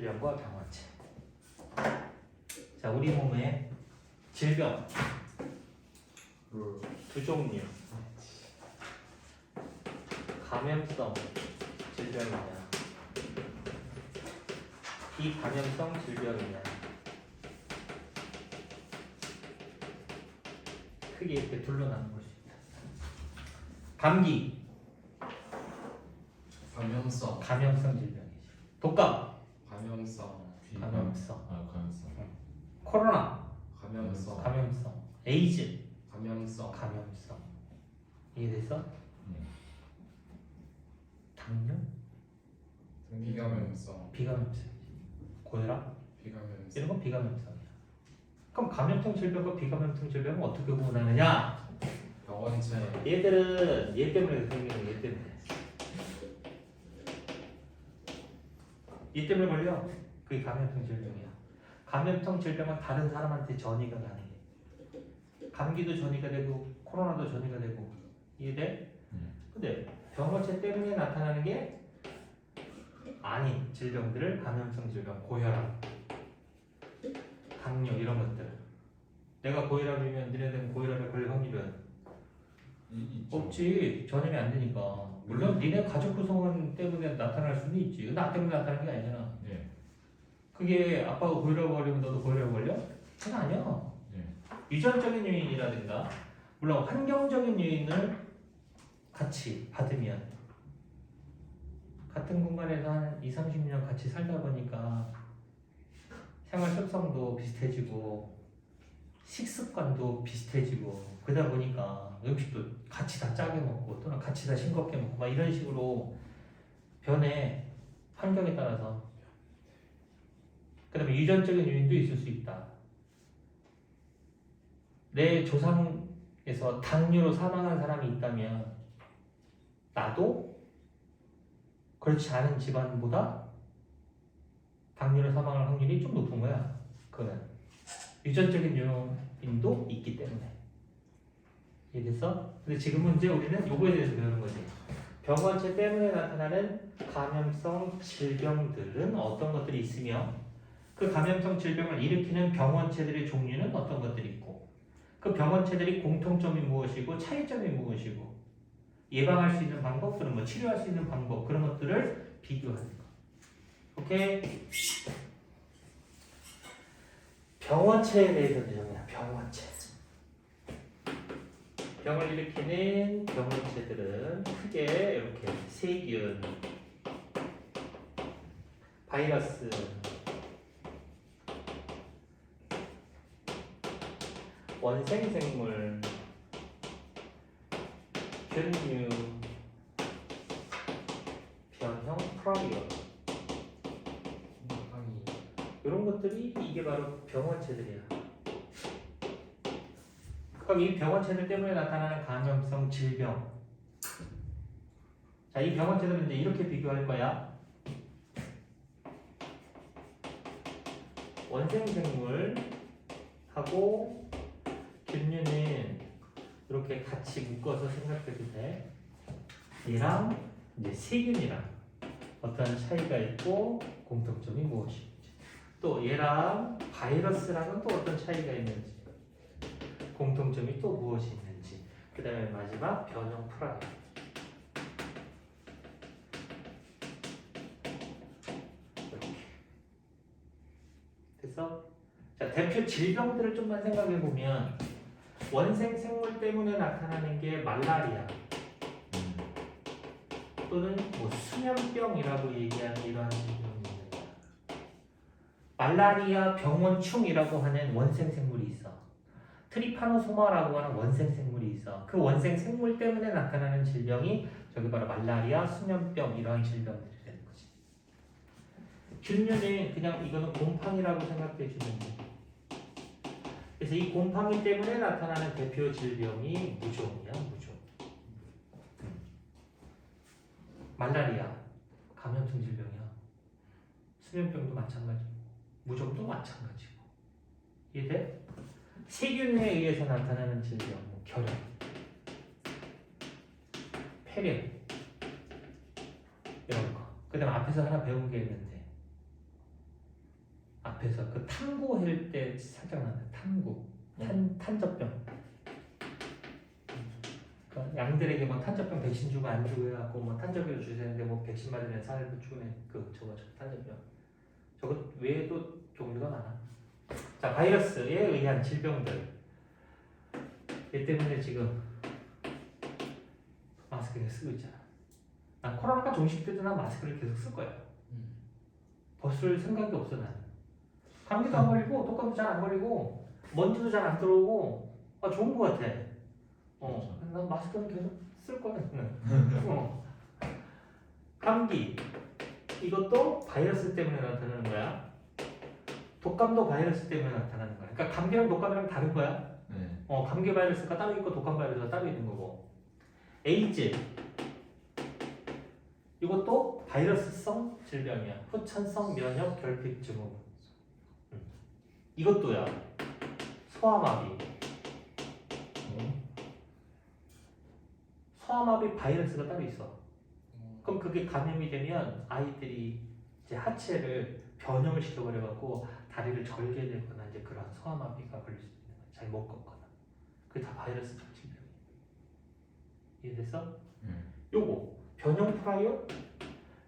질병과 병원체. 자, 우리 몸에 질병 두 종류. 감염성 질병이냐, 비감염성 질병이냐. 크게 이렇게 둘로 나눠볼 수 있다. 감기, 감염성 질병이지. 독감, 감염성. 감염성. 코로나, 감염성. 에이즈, 감염성. 이해됐어? 당뇨, 비감염성. 비감염성. 고혈압, 비감염성. 이런 건 비감염성이야. 그럼 감염성 질병과 비감염성 질병은 어떻게 구분하느냐? 병원체. 얘들은 얘 때문에 생기는 얘 때문에. 얘 때문에 걸려. 그게 감염성 질병이야. 감염성 질병은 다른 사람한테 전이가 가능해. 감기도 전이가 되고 코로나도 전이가 되고. 이해돼? 근데 병원체 때문에 나타나는 게 아닌 질병들을 감염성 질병, 고혈압, 당뇨 이런 것들. 내가 고혈압이면 니네들은 고혈압에 걸릴 확률은 없지. 전염이 안 되니까. 물론 니네 가족 구성원 때문에 나타날 수는 있지. 나 때문에 나타나는 게 아니잖아. 네. 그게 아빠가 고혈압 걸리면 너도 고혈압 걸려? 그건 아니야. 네. 유전적인 요인이라든가 물론 환경적인 요인을 같이 받으면 같은 공간에서 한 2, 30년 같이 살다 보니까 생활 습성도 비슷해지고 식습관도 비슷해지고 그러다 보니까 음식도 같이 다 짜게 먹고 또는 같이 다 싱겁게 먹고 막 이런 식으로 변해. 환경에 따라서. 그 다음에 유전적인 요인도 있을 수 있다. 내 조상에서 당뇨로 사망한 사람이 있다면 나도 그렇지 않은 집안보다 당뇨로 사망할 확률이 좀 높은 거야. 그거는 유전적인 요인도 있기 때문에. 이해됐어? 근데 지금은 이제 우리는 요거에 대해서 배우는 거지. 병원체 때문에 나타나는 감염성 질병들은 어떤 것들이 있으며 그 감염성 질병을 일으키는 병원체들의 종류는 어떤 것들이 있고 그 병원체들이 공통점이 무엇이고 차이점이 무엇이고 예방할 수 있는 방법 또는 뭐 치료할 수 있는 방법 그런 것들을 비교하는 거. 오케이? 병원체에 대해서 정리야. 병원체. 병을 일으키는 병원체들은 크게 이렇게 세균, 바이러스, 원생생물, 균류, 변형, 프라이어 이런 것들이 이게 바로 병원체들이야. 그럼 이 병원체들 때문에 나타나는 감염성 질병. 자, 이 병원체들은 이제 이렇게 비교할 거야. 원생생물하고 균류는 이렇게 같이 묶어서 생각해도 돼. 얘랑 이제 세균이랑 어떤 차이가 있고 공통점이 무엇인지. 또 얘랑 바이러스랑은 또 어떤 차이가 있는지. 공통점이 또 무엇이 있는지. 그 다음에 마지막 변형 프라이어. 이렇게. 됐어? 자, 대표 질병들을 좀만 생각해 보면 원생 생물 때문에 나타나는 게 말라리아 또는 뭐 수면병이라고 얘기하는 이러한 질병입니다. 말라리아 병원충이라고 하는 원생 생물이 있어. 트리파노소마라고 하는 원생 생물이 있어. 그 원생 생물 때문에 나타나는 질병이 저기 바로 말라리아, 수면병 이러한 질병들이 되는 거지. 균류는 그냥 이거는 곰팡이라고 생각해 주면 돼. 그래서 이 곰팡이 때문에 나타나는 대표 질병이 무종이야, 무종. 말라리아, 감염성 질병이야. 수면병도 마찬가지고, 무종도 마찬가지고. 이해돼? 세균에 의해서 나타나는 질병, 뭐 결핵, 폐렴 이런 거. 그다음 앞에서 하나 배운 게 있는데 앞에서 그 탐구할 때 살짝 나는 탐구, 탄저병. 그러니까 양들에게 뭐 탄저병 백신 주고 안 주고 해갖고 뭐 탄저병 주세요는데 뭐 백신 맞으면 살고 죽는 저거 탄저병. 저것 외에도 종류가 많아. 자, 바이러스에 의한 질병들. 얘 때문에 지금 마스크를 쓰고 있잖아. 난 코로나가 종식 때도 난 마스크를 계속 쓸 거야. 벗을 생각이 없어 나는. 감기도 안 걸리고 독감도 잘 안 걸리고 먼지도 잘 안 들어오고 좋은 거 같아. 난 마스크는 계속 쓸 거야. 감기 이것도 바이러스 때문에 나타나는 거야. 독감도 바이러스 때문에 나타나는 거야. 그러니까 감기랑 독감이랑 다른 거야. 네. 감기 바이러스가 따로 있고 독감 바이러스가 따로 있는 거고. 에이즈 이것도 바이러스성 질병이야. 후천성 면역 결핍 증후. 이것도야. 소아마비. 소아마비 바이러스가 따로 있어. 그럼 그게 감염이 되면 아이들이 이제 하체를 변형을 시켜버려갖고 다리를 절게 되거나 이제 그런 소아마비가 걸릴 수 있는 거야. 잘 못 걷거나. 그게 다 바이러스적 질병이야. 이해됐어? 요거 변형 프라이온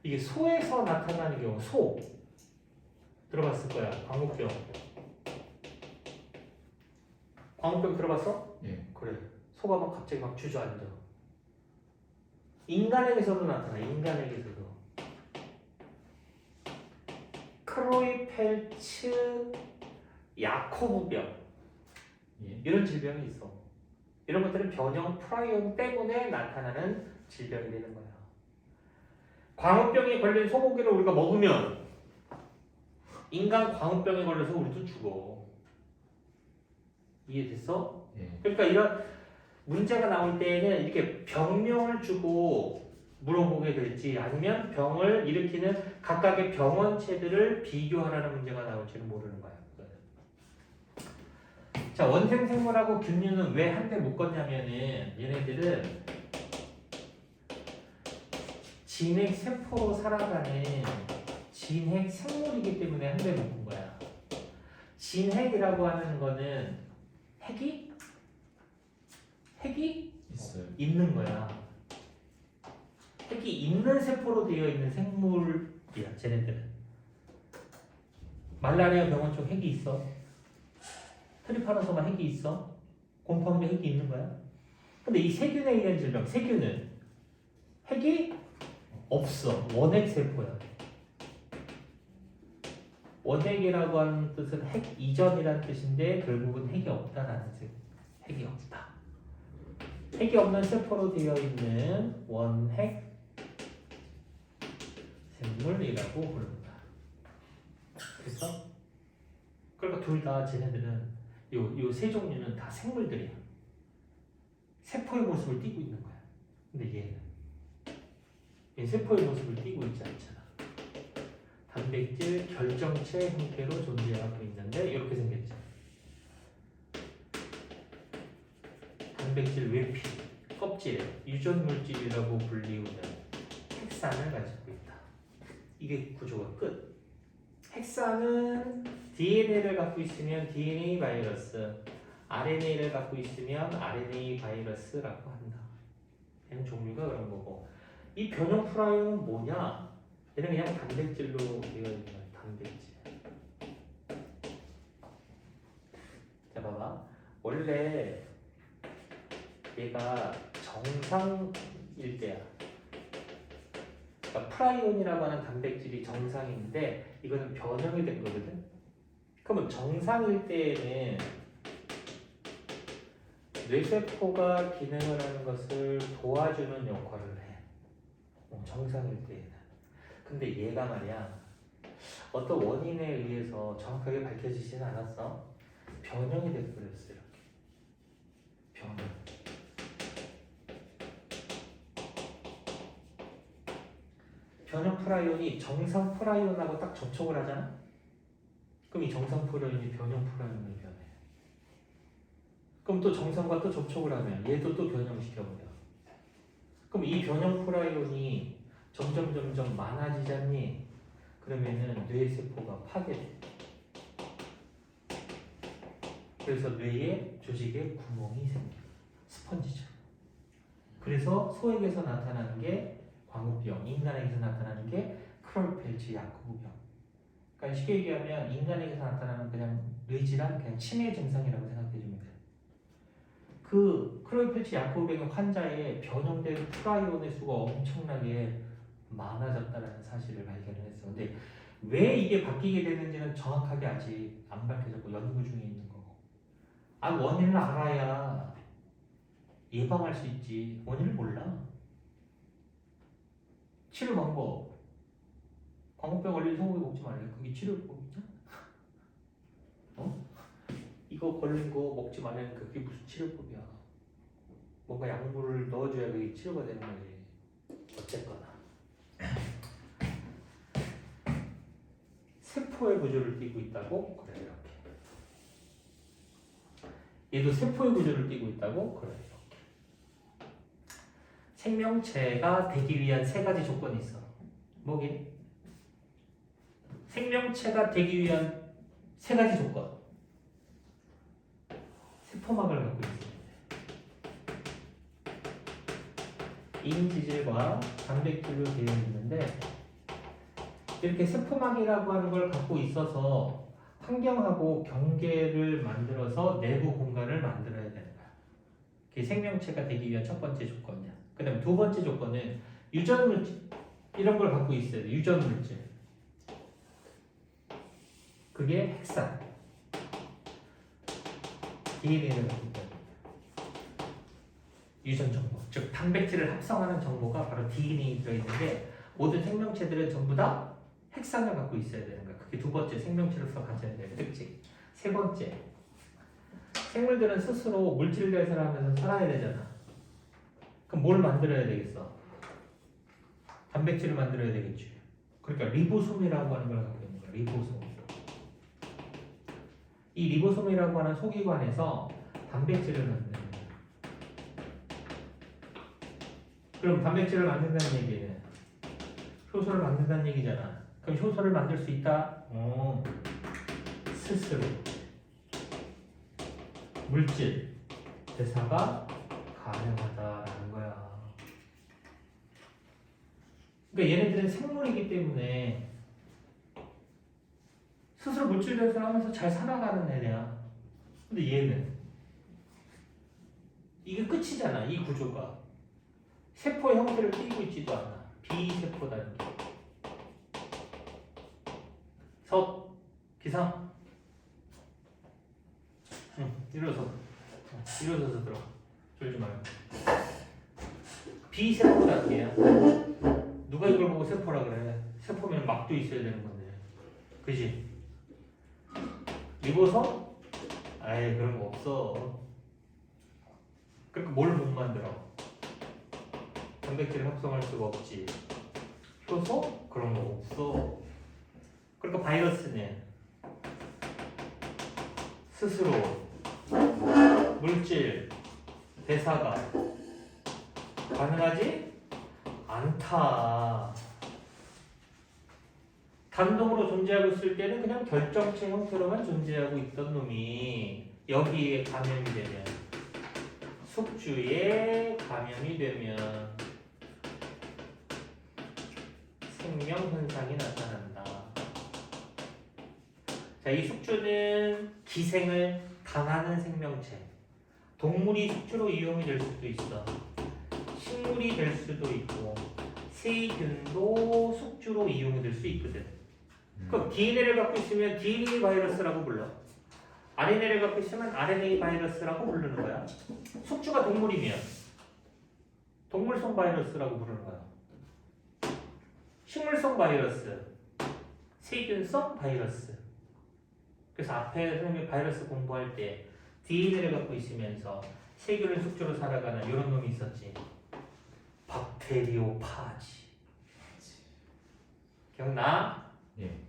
이게 소에서 나타나는 경우 소 들어봤을 거야. 광우병. 광우병 들어봤어? 예. 그래. 소가 막 갑자기 막 주저앉아. 인간에게서도 나타나. 인간에게서도. 크로이펠츠 야코브병 예. 이런 질병이 있어. 이런 것들은 변형 프라이온 때문에 나타나는 질병이 되는 거야. 광우병에 걸린 소고기를 우리가 먹으면 인간 광우병에 걸려서 우리도 죽어. 이해됐어? 예. 그러니까 이런 문제가 나올 때에는 이렇게 병명을 주고 물어보게 될지 아니면 병을 일으키는 각각의 병원체들을 비교하라는 문제가 나올지는 모르는 거야. 자, 원생생물하고 균류는 왜 한데 묶었냐면은 얘네들은 진핵 세포로 살아가는 진핵 생물이기 때문에 한데 묶은 거야. 진핵이라고 하는 거는 핵이 있어요. 있는 거야. 핵이 있는 세포로 되어 있는 생물이야, 쟤네들은. 말라리아 병원쪽 핵이 있어. 트리파노소마 핵이 있어. 곰팡이도 핵이 있는 거야. 근데 이 세균에 의한 질병, 세균은 핵이 없어. 원핵 세포야. 원핵이라고 하는 뜻은 핵 이전이라는 뜻인데 결국은 핵이 없다라는 뜻. 핵이 없다. 핵이 없는 세포로 되어 있는 원핵 생물이라고 부릅니다. 됐어? 그러니까 둘 다 쟤네들은 요 세 종류는 다 생물들이야. 세포의 모습을 띠고 있는 거야. 근데 얘 세포의 모습을 띠고 있지 않잖아. 단백질 결정체 형태로 존재하고 있는데 이렇게 생겼죠. 단백질 외피, 껍질에 유전물질이라고 불리우는 핵산을 가지고 있다. 이게 구조가 끝. 핵산은 DNA를 갖고 있으면 DNA 바이러스, RNA를 갖고 있으면 RNA 바이러스라고 한다. 얘는 종류가 그런 거고. 이 변형 프라이온은 뭐냐? 얘는 그냥 단백질로 되어 있는 거야. 단백질. 자, 봐봐. 원래 얘가 정상일 때야. 그러니까 프라이온이라고 하는 단백질이 정상인데 이거는 변형이 된 거거든. 그러면 정상일 때에는 뇌세포가 기능을 하는 것을 도와주는 역할을 해. 정상일 때에는. 근데 얘가 말이야. 어떤 원인에 의해서 정확하게 밝혀지지는 않았어. 변형이 돼버렸어. 이렇게. 변형. 변형 프라이온이 정상 프라이온하고 딱 접촉을 하잖아? 그럼 이 정상 프라이온이 변형 프라이온을 변해. 그럼 또 정상과 또 접촉을 하면 얘도 또 변형시켜버려. 그럼 이 변형 프라이온이 점점 많아지잖니? 그러면은 뇌세포가 파괴돼. 그래서 뇌에 조직에 구멍이 생겨. 스펀지처럼. 그래서 소에게서 나타나는 게 광우병, 인간에게서 나타나는 게 크롤펠츠 야코브병. 그러니까 쉽게 얘기하면 인간에게서 나타나는 그냥 뇌질환, 그냥 치매 증상이라고 생각해주면 돼요. 그 크롤펠츠 야코브병 환자의 변형된 프라이온의 수가 엄청나게 많아졌다는 사실을 발견을 했어. 근데 왜 이게 바뀌게 되는지는 정확하게 아직 안 밝혀졌고 연구 중에 있는 거고. 원인을 알아야 예방할 수 있지. 원인을 몰라. 치료 방법. 광우병 걸린 소고기 먹지 말래. 그게 치료법이냐? 이거 걸린 거 먹지 말래. 그게 무슨 치료법이야? 뭔가 약물을 넣어줘야 그게 치료가 되는 거지. 어쨌거나. 세포의 구조를 띠고 있다고? 그래, 이렇게. 얘도 세포의 구조를 띠고 있다고? 그래, 이렇게. 생명체가 되기 위한 세 가지 조건이 있어. 뭐게? 생명체가 되기 위한 세 가지 조건. 세포막을 갖고 있어야 돼. 인지질과 단백질로 되어 있는데 이렇게 세포막이라고 하는 걸 갖고 있어서 환경하고 경계를 만들어서 내부 공간을 만들어야 되는 거야. 그게 생명체가 되기 위한 첫 번째 조건이야. 그 다음에 두 번째 조건은 유전물질. 이런 걸 갖고 있어야 돼. 유전물질. 그게 핵산. DNA를 갖고 있다. 유전 정보. 즉 단백질을 합성하는 정보가 바로 DNA에 들어있는데 모든 생명체들은 전부 다 핵산을 갖고 있어야 되는 거야. 그게 두 번째 생명체로서 가져야 되는 특징. 세 번째. 생물들은 스스로 물질 대사를 하면서 살아야 되잖아. 그럼 뭘 만들어야 되겠어? 단백질을 만들어야 되겠지. 그러니까 리보솜이라고 하는 걸 갖고 있는 거야. 리보솜. 이 리보솜이라고 하는 소기관에서 단백질을 만드는 거야. 그럼 단백질을 만든다는 얘기는 효소를 만든다는 얘기잖아. 그럼 효소를 만들 수 있다? 스스로. 물질 대사가 가능하다라는 거야. 그러니까 얘네들은 생물이기 때문에 스스로 물질 대사를 하면서 잘 살아가는 애야. 근데 얘는 이게 끝이잖아. 이 구조가 세포의 형태를 띠고 있지도 않아. 비세포단계. 섭 기상. 일어서. 일어서서 들어. 졸지 말고. 비세포 단계야. 누가 이걸 보고 세포라 그래? 세포면 막도 있어야 되는 건데. 그지? 리보솜? 아예 그런 거 없어. 그러니까 뭘 못 만들어? 단백질을 합성할 수가 없지. 효소? 그런 거 없어. 그러니까 바이러스는 스스로 물질 대사가 가능하지 않다. 단독으로 존재하고 있을 때는 그냥 결정체 형태로만 존재하고 있던 놈이 여기에 감염이 되면, 숙주에 감염이 되면 생명 현상이 나타난다. 자, 이 숙주는 기생을 당하는 생명체. 동물이 숙주로 이용이 될 수도 있어. 식물이 될 수도 있고, 세균도 숙주로 이용이 될 수 있거든. 그럼 DNA를 갖고 있으면 DNA 바이러스라고 불러. RNA를 갖고 있으면 RNA 바이러스라고 부르는 거야. 숙주가 동물이면 동물성 바이러스라고 부르는 거야. 식물성 바이러스, 세균성 바이러스. 그래서 앞에 선생님이 바이러스 공부할 때 DNA를 갖고 있으면서 세균을 숙주로 살아가는 이런 놈이 있었지. 박테리오파지. 기억나? 예.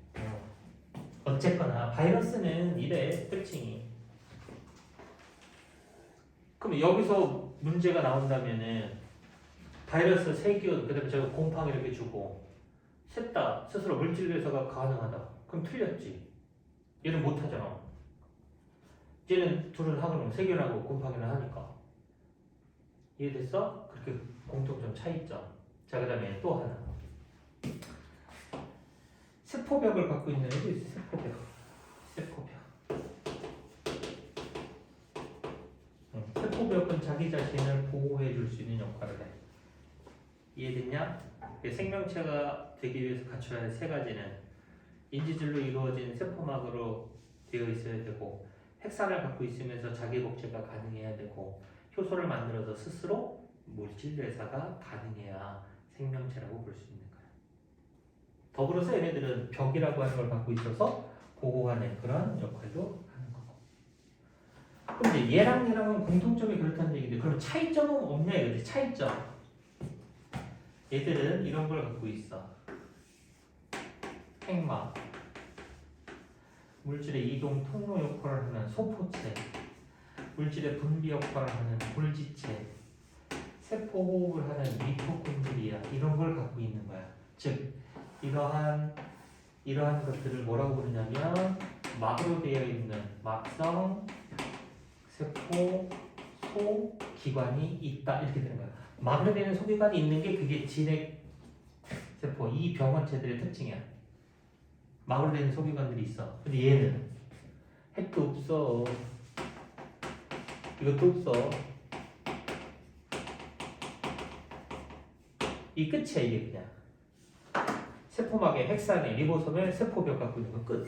어쨌거나 바이러스는 이래 특징이. 그럼 여기서 문제가 나온다면은 바이러스, 세균, 그다음에 제가 곰팡이 이렇게 주고 셋 다 스스로 물질 대사가 가능하다. 그럼 틀렸지. 얘는 못하잖아. 쟤는 둘을 하고는 세균하고 곰팡이를 하니까. 이해됐어? 그렇게 공통점 차이점. 자, 그 다음에 또 하나. 세포벽을 갖고 있는 애도 있어. 세포벽. 세포벽. 세포벽은 자기 자신을 보호해 줄 수 있는 역할을 해. 이해됐냐? 생명체가 되기 위해서 갖춰야 할 세 가지는 인지질로 이루어진 세포막으로 되어 있어야 되고, 핵산을 갖고 있으면서 자기 복제가 가능해야 되고, 효소를 만들어서 스스로 물질 대사가 가능해야 생명체라고 볼 수 있는 거야. 더불어서 얘네들은 벽이라고 하는 걸 갖고 있어서 보호하는 그런 역할도 하는 거고. 근데 얘랑은 공통점이 그렇다는 얘기인데, 그럼 차이점은 없냐 이거지. 차이점. 얘들은 이런 걸 갖고 있어. 핵막, 물질의 이동 통로 역할을 하는 소포체, 물질의 분비 역할을 하는 골지체, 세포 호흡을 하는 미토콘드리아, 이런 걸 갖고 있는 거야. 즉 이러한 것들을 뭐라고 부르냐면 막으로 되어 있는 막성 세포 소기관이 있다, 이렇게 되는 거야. 막으로 되는 소기관이 있는 게 그게 진핵 세포, 이 병원체들의 특징이야. 막으로 되는 소기관들이 있어. 근데 얘는 핵도 없어. 이것도 없어. 이 끝이야, 이게 그냥. 세포막에 핵산에 리보솜에 세포벽 갖고 있는 건 끝.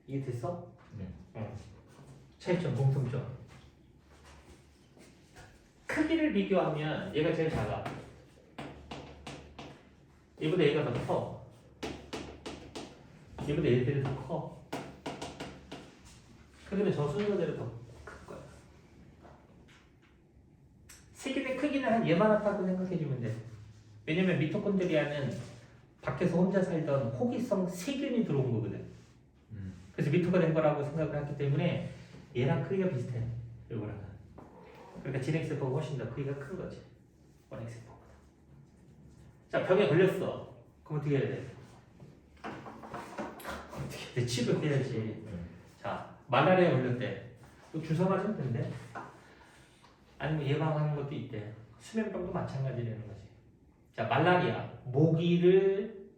이해됐어? 네. 응. 차이점, 공통점. 크기를 비교하면 얘가 제일 작아. 얘보다 얘가 더 커. 얘보다 얘들이 더 커. 크기는 저 순서대로 더 클 거야. 세균의 크기는 한 얘만하다고 생각해주면 돼. 왜냐면 미토콘드리아는 밖에서 혼자 살던 호기성 세균이 들어온 거거든. 그래서 미토가 된 거라고 생각을 했기 때문에 얘랑 크기가 비슷해. 이거랑은. 그러니까 진핵세포가 훨씬 더 크기가 큰 거지. 원핵세포보다. 자, 병에 걸렸어. 그럼 어떻게 해야 돼? 어떻게 해야 돼? 치료해야지. 자, 말라리아에 걸렸대. 이거 주사 맞으면 된대. 아니면 예방하는 것도 있대. 수면병도 마찬가지라는 거지. 자, 말라리아. 모기를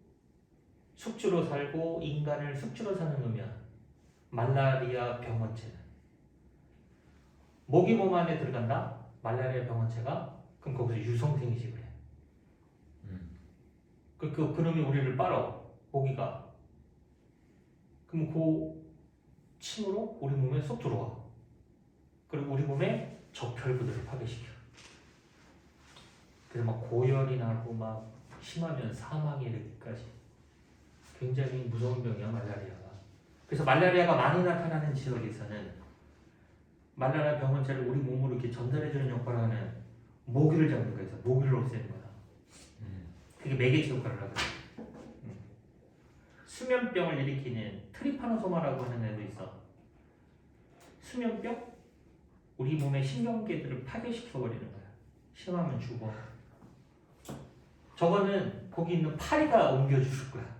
숙주로 살고 인간을 숙주로 사는 놈이야. 말라리아 병원체는. 모기 몸 안에 들어간다? 말라리아 병원체가? 그럼 거기서 유성생식을 해. 그 놈이 우리를 빨아. 모기가. 그럼 그 침으로 우리 몸에 쏙 들어와. 그리고 우리 몸에 적혈구들을 파괴시켜. 그래서 막 고열이 나고 막 심하면 사망에 이르기까지. 굉장히 무서운 병이야, 말라리아가. 그래서 말라리아가 많이 나타나는 지역에서는 말라리아 병원체를 우리 몸으로 이렇게 전달해주는 역할을 하는 모기를 잡는 거에서 모기를 없애는 거야. 그게 매개체 역할을 하거든. 수면병을 일으키는 트리파노소마라고 하는 애도 있어. 수면병? 우리 몸의 신경계들을 파괴시켜버리는 거야. 심하면 죽어. 저거는 거기 있는 파리가 옮겨줄 거야.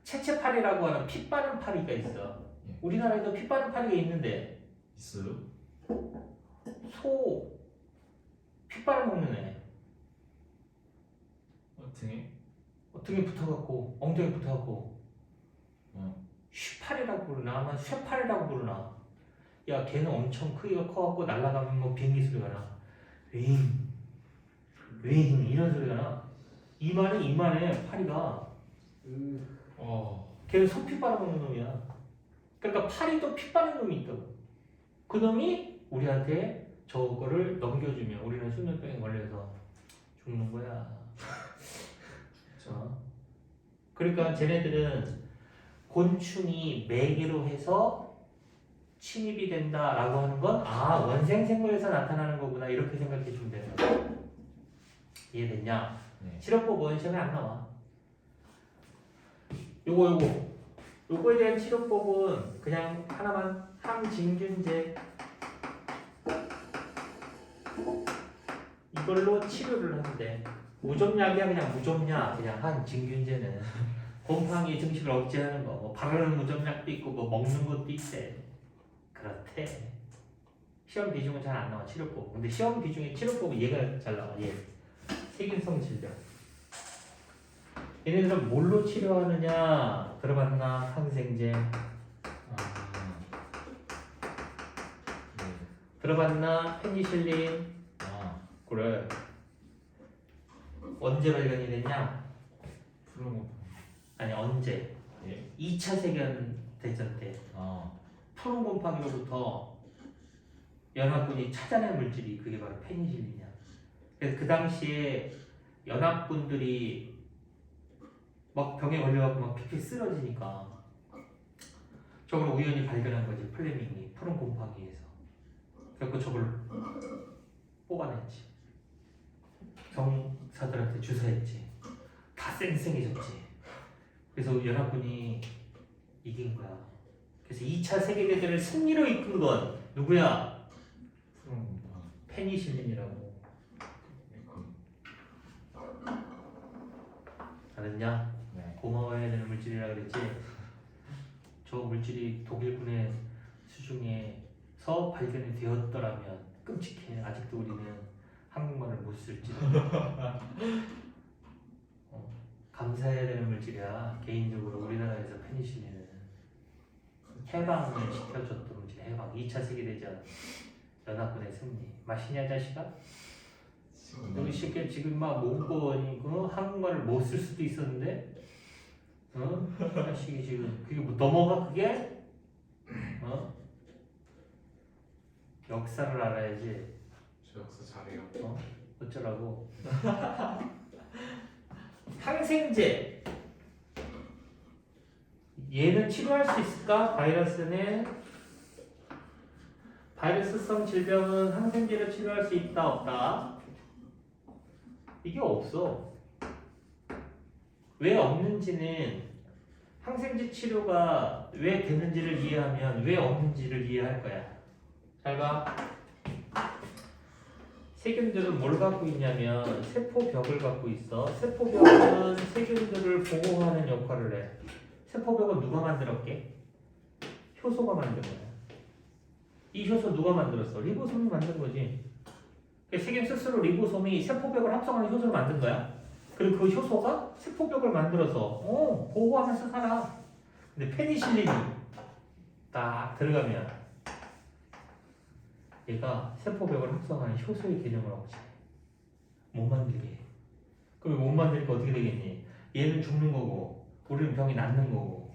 채채파리라고 하는 피 빠는 파리가 있어. 우리나라에도 피 빠는 파리가 있는데 있어요? 소 피 빨아먹는 애. 등에? 등에 붙어갖고 엉덩이 붙어갖고 쉬파리라고 부르나 아마 쇠파리라고 부르나. 야, 걔는 엄청 크기가 커갖고 날아가면 뭐 비행기 소리가 나. 윙 이런 소리가 나. 이만해 파리가. 걔는 소피 빨아먹는 놈이야. 그러니까 파리도 피 빠는 놈이 있다고. 그 놈이 우리한테 저거를 넘겨주면 우리는 수면병에 걸려서 죽는 거야. 그러니까 쟤네들은 곤충이 매개로 해서 침입이 된다라고 하는 건 원생생물에서 나타나는 거구나, 이렇게 생각해 주면 되는 거야. 이해됐냐? 네. 치료법은 시험에 안 나와. 요거에 대한 치료법은 그냥 하나만, 항진균제 이걸로 치료를 하는데, 무좀약이야. 그냥 무좀약, 그냥 항진균제는 곰팡이 증식을 억제하는 거, 뭐 바르는 무좀약도 있고 뭐 먹는 것도 있대. 그렇대. 시험 비중은 잘 안 나와 치료법. 근데 시험 비중에 치료법은 얘가 잘 나와. 얘 세균성 질병. 얘네들은 뭘로 치료하느냐? 들어봤나? 항생제. 들어봤나? 페니실린. 그래. 언제 발견이 됐냐? 푸른 아니 언제? 예. 2차 세계 대전 때 푸른 곰팡이로부터 연합군이 찾아낸 물질이 그게 바로 페니실린이야. 그래서 그 당시에 연합군들이 막 병에 걸려갖고 막 피피 쓰러지니까 저걸 우연히 발견한 거지. 플레밍이 푸른 곰팡이에서. 그래서 저걸 뽑아냈지. 경사들한테 주사했지. 다 쌩쌩해졌지. 그래서 연합군이 이긴 거야. 그래서 2차 세계대전을 승리로 이끈 건 누구야? 푸른 곰팡이. 페니실린이라고. 알았냐? 네. 고마워해야 되는 물질이라 그랬지. 저 물질이 독일군의 수중에서 발견이 되었더라면 끔찍해. 아직도 우리는 한국말을 못 쓸지. 감사해야 되는 물질이야. 개인적으로 우리나라에서 페니실린은 해방을 시켜줬던 물질. 해방. 2차 세계대전 연합군의 승리. 맛있냐 자식아? 우리 쉽게 지금 막 몽고니 한국말을 못 쓸 수도 있었는데, 자식이 지금 그게 뭐 넘어가 그게? 역사를 알아야지. 저 역사 잘해요. 어쩌라고? 항생제. 얘는 치료할 수 있을까? 바이러스성 질병은 항생제로 치료할 수 있다 없다? 이게 없어. 왜 없는지는 항생제 치료가 왜 되는지를 이해하면 왜 없는지를 이해할 거야. 잘 봐. 세균들은 뭘 갖고 있냐면 세포벽을 갖고 있어. 세포벽은 세균들을 보호하는 역할을 해. 세포벽은 누가 만들었게? 효소가 만든 거야. 이 효소 누가 만들었어? 리보솜이 만든 거지. 세균 스스로 리보솜이 세포벽을 합성하는 효소를 만든 거야. 그리고 그 효소가 세포벽을 만들어서 보호하면서 살아. 근데 페니실린이 딱 들어가면 얘가 세포벽을 합성하는 효소의 개념을 억제해. 못 만들게 해. 그럼 못 만들니까 어떻게 되겠니? 얘는 죽는 거고 우리는 병이 낫는 거고.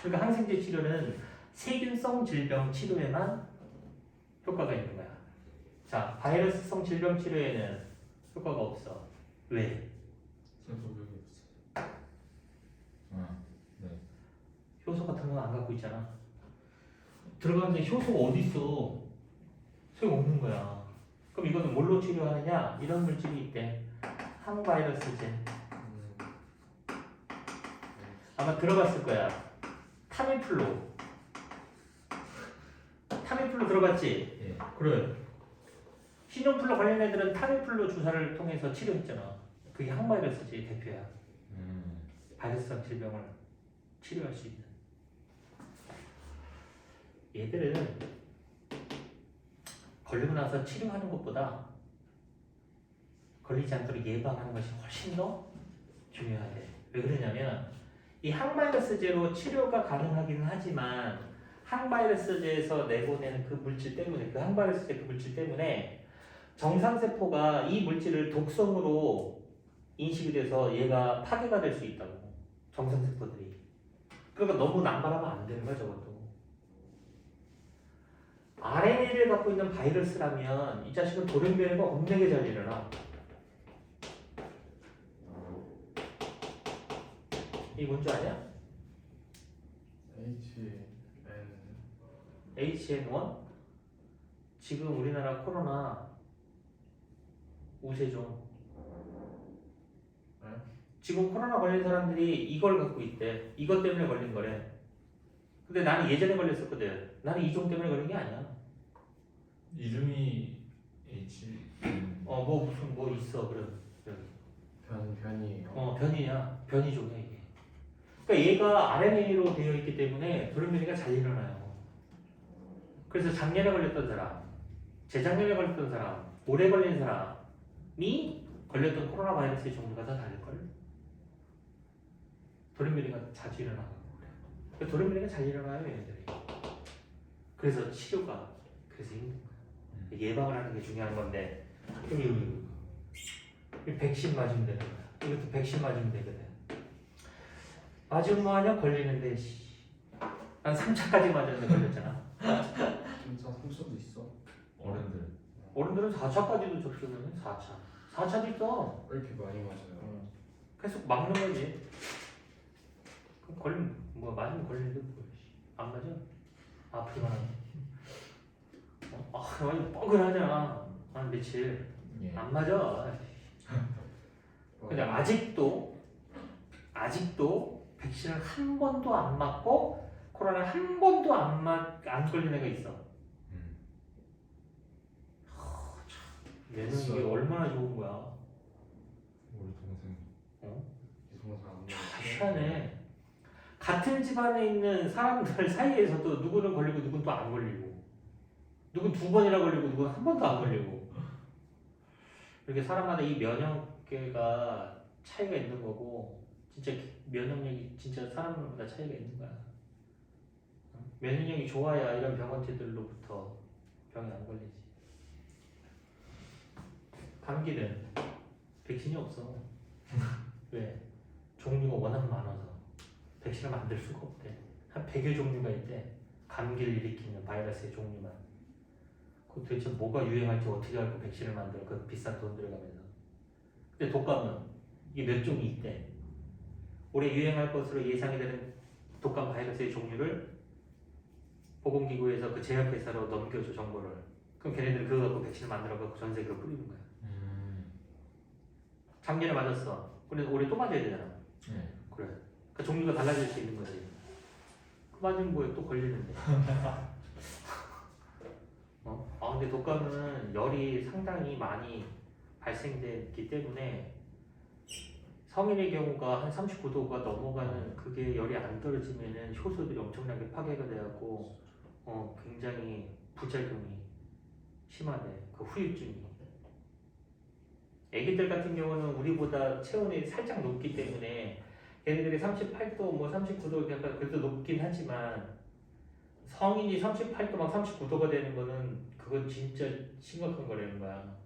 그러니까 항생제 치료는 세균성 질병 치료에만 효과가 있는 거야. 자, 바이러스성 질병 치료에는 효과가 없어. 왜? 세포벽이 없어. 네. 효소 같은 건 안 갖고 있잖아. 들어가는데 효소가 어디 있어? 소용없는 거야. 그럼 이거는 뭘로 치료하느냐? 이런 물질이 있대. 항바이러스제. 아마 들어봤을 거야. 타미플루. 타미플루 들어봤지? 예. 그래. 신용플루 걸린 애들은 타미플루 주사를 통해서 치료했잖아. 그게 항바이러스제 대표야. 바이러스성 질병을 치료할 수 있는. 얘들은 걸리고 나서 치료하는 것보다 걸리지 않도록 예방하는 것이 훨씬 더 중요하대. 왜 그러냐면 이 항바이러스제로 치료가 가능하기는 하지만 항바이러스제에서 내보내는 그 물질 때문에 그 항바이러스제 그 물질 때문에 정상세포가 이 물질을 독성으로 인식이 돼서 얘가 파괴가 될 수 있다고. 정상세포들이. 그러니까 너무 남발하면 안 되는 거야 저것도. RNA를 갖고 있는 바이러스라면 이 자식은 돌연변이가 엄청나게 잘 일어나. 이게 뭔지 아냐? HN1? 지금 우리나라 코로나 우세종. 지금 코로나 걸린 사람들이 이걸 갖고 있대. 이것 때문에 걸린 거래. 근데 나는 예전에 걸렸었거든. 나는 이 종 때문에 걸린 게 아니야. 이름이 H. 뭐 무슨 뭐 있어 그런. 변이에요. 변이야. 변이종이야 이게. 그러니까 얘가 RNA로 되어 있기 때문에 돌연변이가 잘 일어나요. 그래서 작년에 걸렸던 사람, 재작년에 걸렸던 사람, 올해 걸린 사람이 걸렸던 코로나 바이러스의 종류가 다 다를걸? 돌연변이가 자주 일어나고 그래. 그러니까 돌연변이가 잘 일어나요, 얘네들이. 그래서 치료가 그래서 힘든 거야. 예방을 하는 게 중요한 건데 이 백신 맞으면 되는 거야. 이것도 백신 맞으면 되거든. 맞으면 뭐하냐? 걸리는데 난 3차까지 맞았는데 걸렸잖아. 진짜 상처도 있어. 어른들. 어른들은 4차까지도 접종을 해. 4차. 4차도 있어. 왜 이렇게 많이 맞아요? 계속 막는 거지. 그럼 걸리면 뭐 맞으면 걸리는데 안 맞아? 아프기만 하네. 완전 뻐근하잖아. 한 며칠 예. 안 맞아. 근데 아직도 백신을 한 번도 안 맞고 코로나 한 번도 안 걸린 애가 있어. 얘는 이게 있어요. 얼마나 좋은 거야. 우리 동생. 이동상 안 희한해. 같은 집안에 있는 사람들 사이에서도 누구는 걸리고 누구는 또 안 걸리고, 누구는 2번이나 걸리고 누구는 한 번도 안 걸리고. 이렇게 사람마다 이 면역계가 차이가 있는 거고, 진짜 면역력이 진짜 사람마다 차이가 있는 거야. 면역력이 좋아야 이런 병원체들로부터 병이 안 걸리지. 감기는 백신이 없어. 왜? 종류가 워낙 많아서 백신을 만들 수가 없대. 한 100여 종류가 있대. 감기를 일으키는 바이러스의 종류만. 그 도대체 뭐가 유행할지 어떻게 알고 백신을 만들어? 그 비싼 돈 들어가면서. 근데 독감은 이게 몇 종이 있대. 올해 유행할 것으로 예상이 되는 독감 바이러스의 종류를 보건기구에서 그 제약회사로 넘겨줘 정보를. 그럼 걔네들 그거 갖고 백신을 만들어갖고 전 세계로 뿌리는 거야. 작년에 맞았어. 근데 올해 또 맞아야 되잖아. 네. 그래. 그 종류가 달라질 수 있는 거지. 그 맞으면 뭐야? 또 걸리는데. 근데 독감은 열이 상당히 많이 발생됐기 때문에 성인의 경우가 한 39도가 넘어가는 그게 열이 안 떨어지면은 효소들이 엄청나게 파괴가 돼갖고 굉장히 부작용이 심하대. 그 후유증이. 애기들 같은 경우는 우리보다 체온이 살짝 높기 때문에 걔네들이 38도, 뭐 39도 그래도 높긴 하지만 성인이 38도 막 39도가 되는 거는 그건 진짜 심각한 거라는 거야.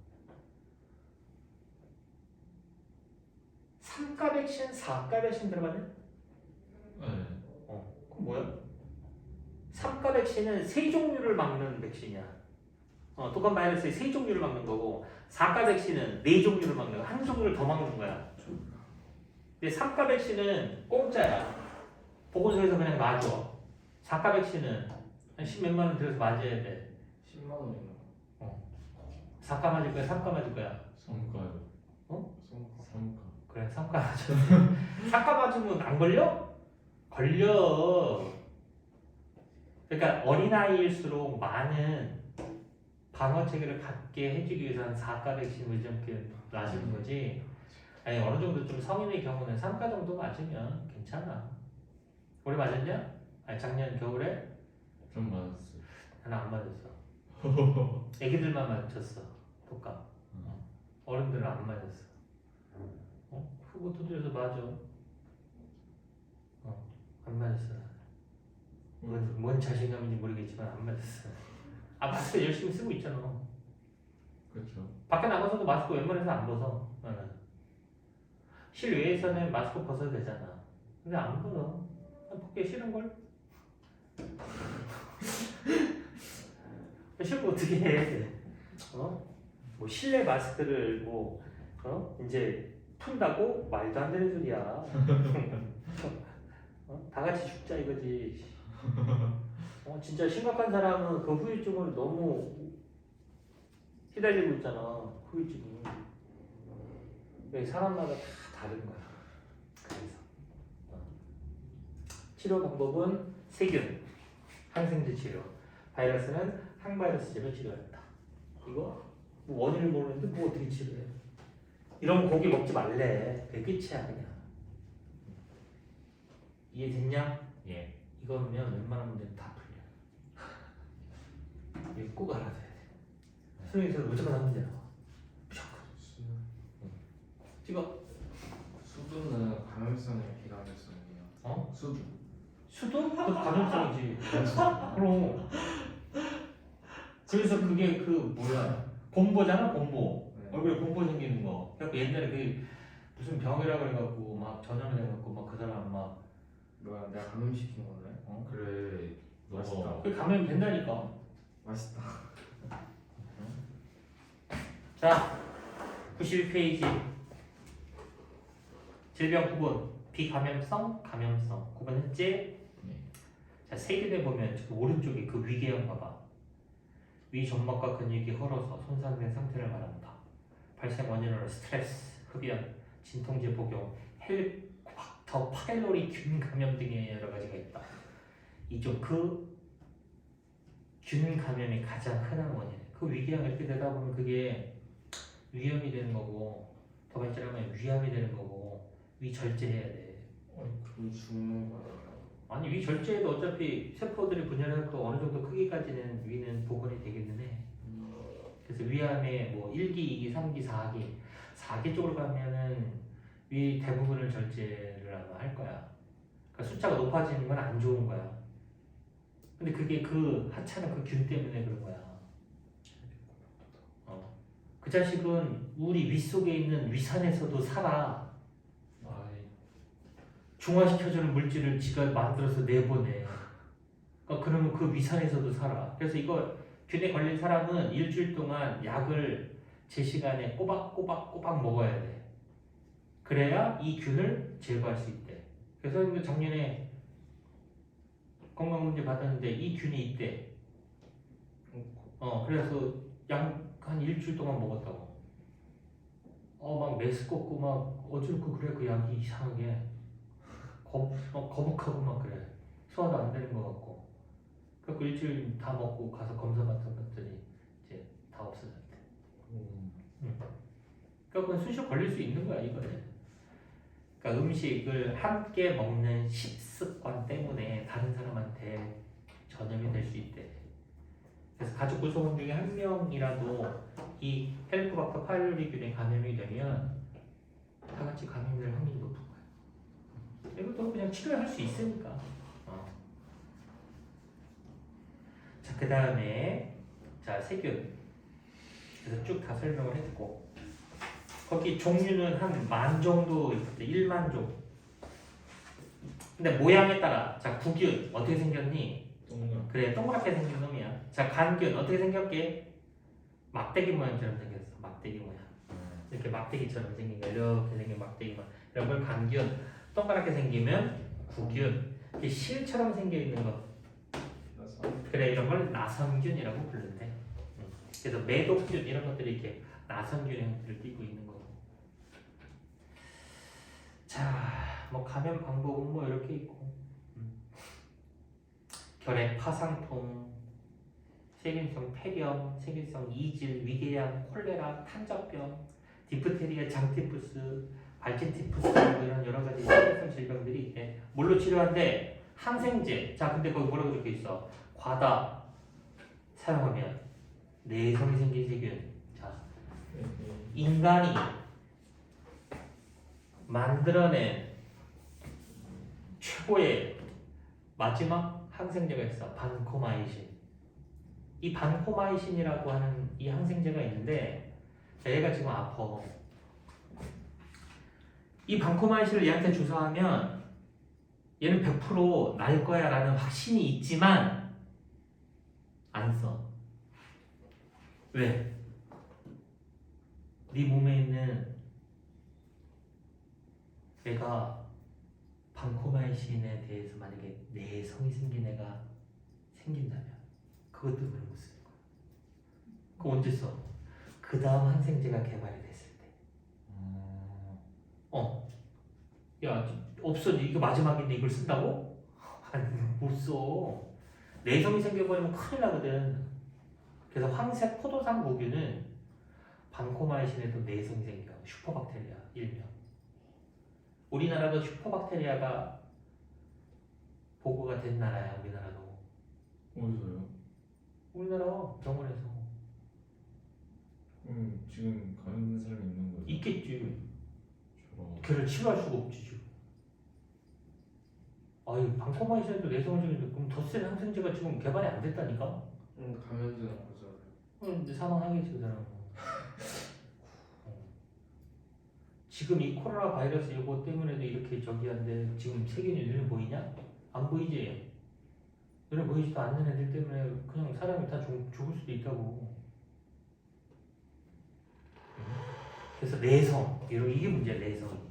3가 백신, 4가 백신 들어봤냐? 네. 그건 뭐야? 3가 백신은 3종류를 막는 백신이야. 독감 바이러스의 3종류를 막는 거고 4가 백신은 4종류를 막는 거야. 한 종류를 더 막는 거야. 근데 3가 백신은 공짜야. 보건소에서 그냥 놔줘. 4가 백신은 한 10몇만 원 들여서 맞아야 돼. 10만 원이나. 4가 맞을 거야? 3가 맞을 거야? 성과요. 성과. 그래, 3가 맞아. 4가 맞으면 안 걸려? 걸려. 그러니까 어린아이일수록 많은 방어 체계를 갖게 해주기 위해서는 4가 백신을 이렇게 놔주는 거지. 아니 어느 정도 좀 성인의 경우는 3가 정도 맞으면 괜찮아. 올해 맞았냐? 아니 작년 겨울에? 좀 맞았어요. 나는 안 맞았어. 애기들만 맞췄어. 독감. 어른들은 안 맞았어. 그거 두드려서 맞아. 안 맞았어. 뭔 자신감인지 모르겠지만 안 맞았어. 마스크 열심히 쓰고 있잖아. 그렇죠. 밖에 나가서도 마스크 웬만해서 안 벗어. 나는. 실외에서는 마스크 벗어도 되잖아. 근데 안 벗어. 벗기 싫은걸? 싫으면 어떻게 해? 뭐 실내 마스크를 이제 푼다고? 말도 안 되는 소리야. 다 같이 죽자 이거지. 진짜 심각한 사람은 그 후유증으로 너무 휘달리고 있잖아. 후유증이. 사람마다 다 다른 거야. 그래서 치료 방법은 세균, 항생제 치료. 바이러스는 항바이러스제로 치료한다. 이거 뭐 원인을 모르는데 뭐 어떻게 치료해? 이런 고기 먹지 말래. 그게 끝이야 그냥. 이해됐냐? 예. 이거면 웬만한 문제는 다 풀려. 이거 꼭 알아둬야 돼. 수능에서 무조건 한 문제 나와. 무조건. 찍어. 수두는 감염성이에요, 비감염성이에요? 어? 수두. 수도? 그것도 감염성이지. 그럼. 그래서 그게 그 뭐야? 곰보잖아, 곰보. 네. 얼굴에 곰보 생기는 거. 그래갖고 옛날에 그 무슨 병이라 그래갖고 막 전염을 해갖고 막 그 사람 막 뭐야, 내가 감염시킨 거네? 그래. 맛있다. 그 감염 된다니까. 맛있다. 자, 91페이지. 질병 구분. 비감염성, 감염성. 구분했지? 네. 자, 세균에 보면 지금 오른쪽에 그 위궤양 봐봐. 위 점막과 근육이 헐어서 손상된 상태를 말합니다. 발생 원인으로 스트레스, 흡연, 진통제 복용, 헬리코박터 파일로리 균 감염 등의 여러 가지가 있다. 이쪽 그 균 감염이 가장 흔한 원인. 그 위궤양 이렇게 되다 보면 그게 위염이 되는 거고, 더 발전하면 위암이 되는 거고, 위 절제해야 돼. 그럼 죽는 거예요. 아니 위 절제해도 어차피 세포들이 분열해서 어느 정도 크기까지는 위는 복원이 되기는 해. 그래서 위암에 뭐 1기, 2기, 3기, 4기 4기 쪽으로 가면은 위 대부분을 절제를 아마 할 거야. 그러니까 숫자가 높아지는 건 안 좋은 거야. 근데 그게 그 하찮은 그 균 때문에 그런 거야. 그 자식은 우리 위 속에 있는 위산에서도 살아. 중화시켜주는 물질을 지가 만들어서 내보내. 그러니까 그러면 그 위산에서도 살아. 그래서 이거 균에 걸린 사람은 일주일 동안 약을 제 시간에 꼬박꼬박 먹어야 돼. 그래야 이 균을 제거할 수 있대. 그래서 작년에 건강문제 받았는데 이 균이 있대. 그래서 약 한 일주일 동안 먹었다고. 막 메스껍고 막 어쩌고 그래. 그 약이 이상하게 거북하고 막 그래. 소화도 안 되는 것 같고. 그래서 일주일 다 먹고 가서 검사 받았더니 이제 다 없어졌대. 그러니까 그건 수시로 걸릴 수 있는 거야 이거는. 그러니까 음식을 함께 먹는 식습관 때문에 다른 사람한테 전염이 될 수 있대. 그래서 가족 구성원 중에 한 명이라도 이 헬리코박터 파일로리균에 감염이 되면 다 같이 감염될 확률이 높은 거야. 이것도 그냥 치료할 수 있으니까. 자, 그 다음에 자 세균. 그래서 쭉 다 설명을 했고 거기 종류는 한 10,000 정도 있대. 10,000종. 근데 모양에 따라 자 구균 어떻게 생겼니? 그래 동그랗게 생긴 놈이야. 자 간균 어떻게 생겼게? 막대기 모양처럼 생겼어. 막대기 모양. 이렇게 막대기처럼 생긴 거 이렇게 생긴 막대기 모양. 이런 걸 간균. 동그랗게 생기면 구균. 이렇게 실처럼 생겨 있는 거. 그래 이런 걸 나선균이라고 부르는데. 그래서 매독균 이런 것들이 이렇게 나선균의 형태를 띠고 있는 거고. 자, 뭐 감염 방법은 뭐 이렇게 있고. 결핵, 파상통, 세균성 폐렴, 세균성 이질, 위궤양, 콜레라, 탄저병, 디프테리아, 장티푸스, 발진티푸스 이런 여러 가지 세균성 질병들이 있대. 뭘로 치료한대? 항생제. 자, 근데 거기 뭐라고 적혀 있어? 과다 사용하면 내성이 생긴 세균. 자, 인간이 만들어낸 최고의 마지막 항생제가 있어. 반코마이신. 이 반코마이신이라고 하는 이 항생제가 있는데 얘가 지금 아파. 이 반코마이신을 얘한테 주사하면 얘는 100% 날 거야 라는 확신이 있지만 안 써. 왜? 네 몸에 있는 애가 반코마이신에 대해서 만약에 내성이 생긴 애가 생긴다면 그것 때문에 못 쓰는 거야. 그거 언제 써? 그 다음 항생제가 개발이 됐을 때. 야 없어. 이거 마지막인데 이걸 쓴다고? 아니 못 써. 내성이 생겨버리면 큰일 나거든. 그래서 황색 포도당 무균은 반코마이신에도 내성이 생겨. 슈퍼박테리아 일명. 우리나라도 슈퍼박테리아가 보고가 된 나라야 우리나라도. 어디서요? 우리나라 병원에서 지금 감염된 사람이 있는 거죠? 있겠지. 저런. 걔를 치료할 수가 없지 지금. 아유 방코마이신도 내성적인데 그럼 더 센 항생제가 지금 개발이 안 됐다니까. 감염되는 거죠. 이제 사망하겠지 그 사람은. 지금 이 코로나 바이러스 이거 때문에도 이렇게 저기 한데 지금 세계는 눈에 보이냐? 안 보이지? 눈에 보이지도 않는 애들 때문에 그냥 사람이 다 죽을 수도 있다고. 그래서 내성 이게 문제야 내성.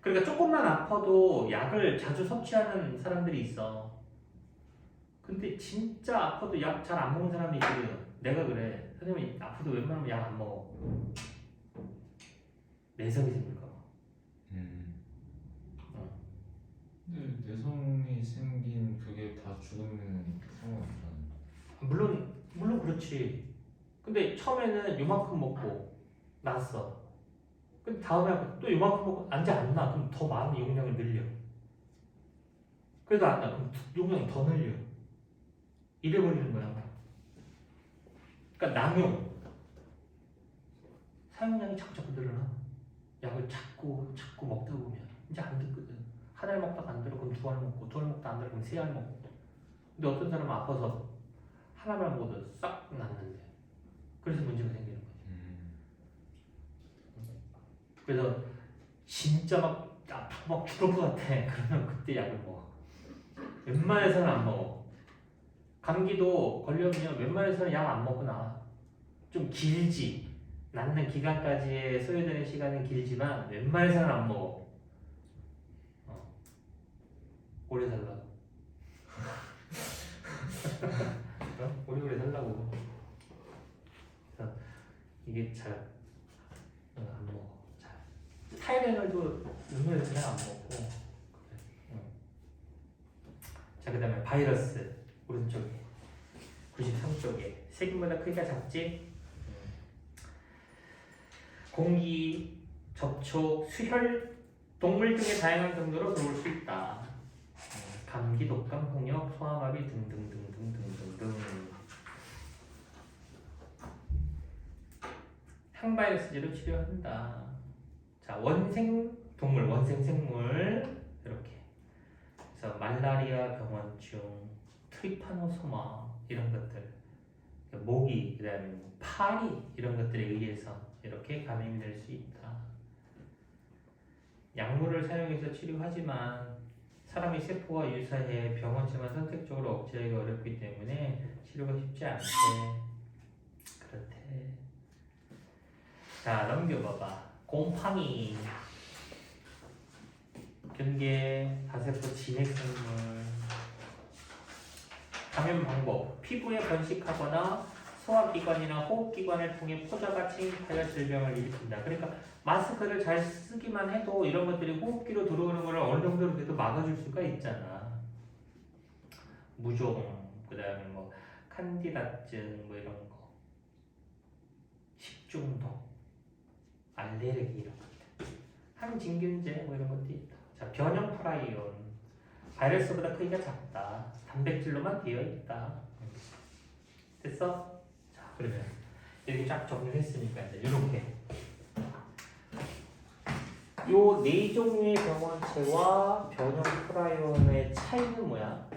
그러니까 조금만 아파도 약을 자주 섭취하는 사람들이 있어. 근데 진짜 아파도 약 잘 안 먹는 사람이 있거든. 내가 그래. 선생님이 아파도 웬만하면 약 안 먹어. 내성이 생길까 봐. 근데 내성이 생긴 그게 다 죽으면 상관없잖아요. 물론 그렇지. 근데 처음에는 요만큼 먹고 났어. 근데 다음에 또 요만큼 먹고 이제 안 나. 그럼 더 많은 용량을 늘려. 그래도 안 나. 그럼 용량이 더 늘려. 이래 버리는 거야. 그러니까 남용. 사용량이 자꾸 늘어나. 약을 자꾸 먹다 보면 이제 안 듣거든. 한 알 먹다가 안 들어 그럼 두 알 먹고 두 알 먹다 안 들어 그럼 세 알 먹고. 근데 어떤 사람은 아파서 하나만 먹어도 싹 낫는데. 그래서 문제가 생기는 거지. 그래서 진짜 막 아프고 막 죽을 것 같아. 그러면 그때 약을 먹어. 웬만해서는 안 먹어. 감기도 걸려면 웬만해서는 약 안 먹거나 좀 길지. 낫는 기간까지 소요되는 시간은 길지만 웬만해서는 안 먹어. 오래 살라고. 오래 살라고. 그래서 이게 잘 안 먹어. 잘. 타이레놀도 웬만해서는 안 먹고. 그래. 자 그다음에 바이러스 오른쪽에 93쪽에 세균보다 크기가 작지. 공기, 접촉, 수혈, 동물 등의 다양한 정도로 들어올 수 있다. 감기, 독감, 홍역, 소아마비 등등등등등등등. 항바이러스제로 치료한다. 자 원생 동물, 원생 생물 이렇게. 그래서 말라리아 병원충, 트리파노소마 이런 것들, 모기, 그다음에 파리 이런 것들에 의해서 이렇게 감염이 될 수 있다. 약물을 사용해서 치료하지만 사람이 세포와 유사해 병원체만 선택적으로 억제하기 어렵기 때문에 치료가 쉽지 않대. 그렇대. 자 넘겨봐봐. 곰팡이, 균계, 다세포 진핵생물. 감염 방법: 피부에 번식하거나 소화기관이나 호흡기관을 통해 포자가 침입하여 질병을 일으킨다. 그러니까 마스크를 잘 쓰기만 해도 이런 것들이 호흡기로 들어오는 것을 어느 정도로 그래도 막아줄 수가 있잖아. 무좀, 그 다음에 뭐 칸디다증 뭐 이런 거, 식중독, 알레르기 이런 것들, 항진균제 뭐 이런 것도 있다. 자 변형 프라이온, 바이러스보다 크기가 작다. 단백질로만 되어 있다. 됐어? 자 그러면 이렇게 쫙 정리를 했으니까 이제 이렇게 요 네 종류의 병원체와 변형 프라이온의 차이는 뭐야?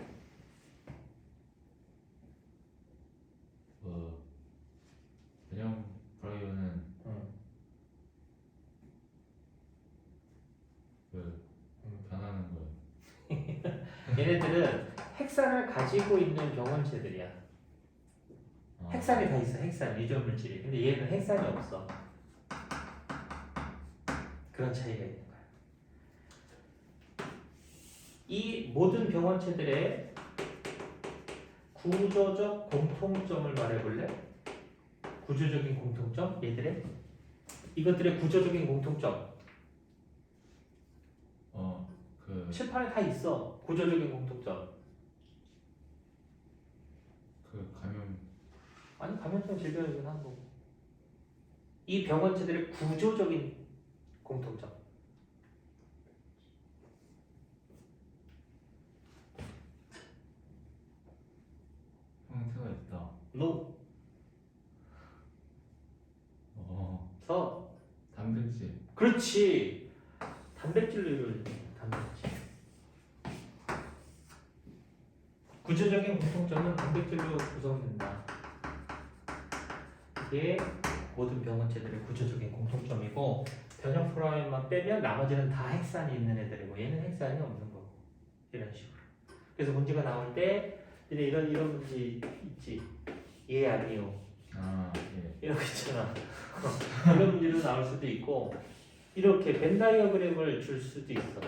그냥 브라이언은 변하는 거예요. 얘네들은 핵산을 가지고 있는 병원체들이야. 핵산이 다 있어. 핵산 유전 물질이. 근데 얘는 핵산이 없어. 그런 차이가 있는 거야. 이 모든 병원체들의 구조적 공통점을 말해볼래? 구조적인 공통점? 얘들의 이것들의 구조적인 공통점. 칠판에 다 있어. 구조적인 공통점. 아니 감염성 질병이긴 한 거고. 이 병원체들의 구조적인 공통점. 형태가 있다. 노. 서. 단백질. 그렇지. 단백질로 이루어진 단백질. 구조적인 공통점은 단백질로 구성된다. 이게 모든 병원체들의 구조적인 공통점이고 변형 프라임만 빼면 나머지는 다 핵산이 있는 애들이고 얘는 핵산이 없는 거고 이런 식으로. 그래서 문제가 나올 때 이런 문제 있지. 얘 아니요. 예. 이런 거 있잖아. 이런 문제도 나올 수도 있고 이렇게 벤 다이어그램을 줄 수도 있어.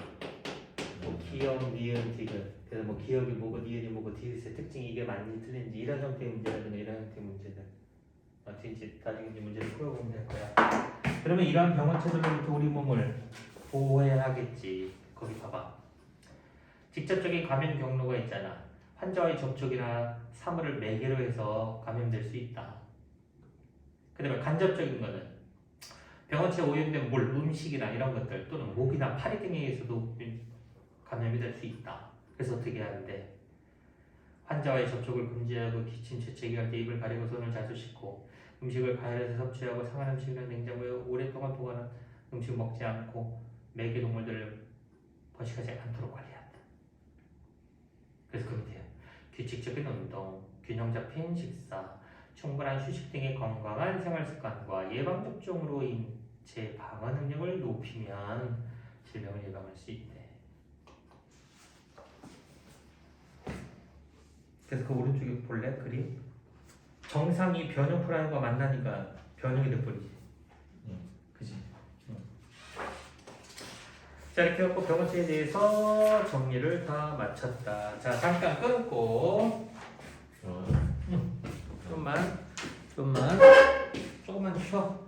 뭐 기억, 니은, 디귿. 그래서 뭐 기억이 뭐고 니은이 뭐고 디귿의 특징이 이게 맞는지 틀린지 이런 형태의 문제라든가 이런 형태의 문제들. 뒤에 나중에 이제 문제를 풀어보면 될 거야. 그러면 이러한 병원체들로부터 우리 몸을 보호해야 하겠지. 거기 봐봐. 직접적인 감염 경로가 있잖아. 환자와의 접촉이나 사물을 매개로 해서 감염될 수 있다. 그 다음에 간접적인 거는 병원체에 오염된 물, 음식이나 이런 것들 또는 목이나 파리 등에 의해서도 감염이 될 수 있다. 그래서 어떻게 하는데 환자와의 접촉을 금지하고 기침, 재채기 할 때 입을 가리고 손을 자주 씻고 음식을 가열해서 섭취하고 상한 음식이나 냉장고에 오랫동안 보관한 음식 먹지 않고 매개 동물들을 번식하지 않도록 관리한다. 그래서 그 밑에요. 규칙적인 운동, 균형 잡힌 식사, 충분한 휴식 등의 건강한 생활 습관과 예방 접종으로 인체 방어 능력을 높이면 질병을 예방할 수 있대. 그래서 그 오른쪽에 볼래? 그림? 정상이 변형 프라임과 만나니까 변형이 돼버리지. 그지? 자, 이렇게 해갖고 병원체에 대해서 정리를 다 마쳤다. 자, 잠깐 끊고 좋아요. 조금만 쉬어.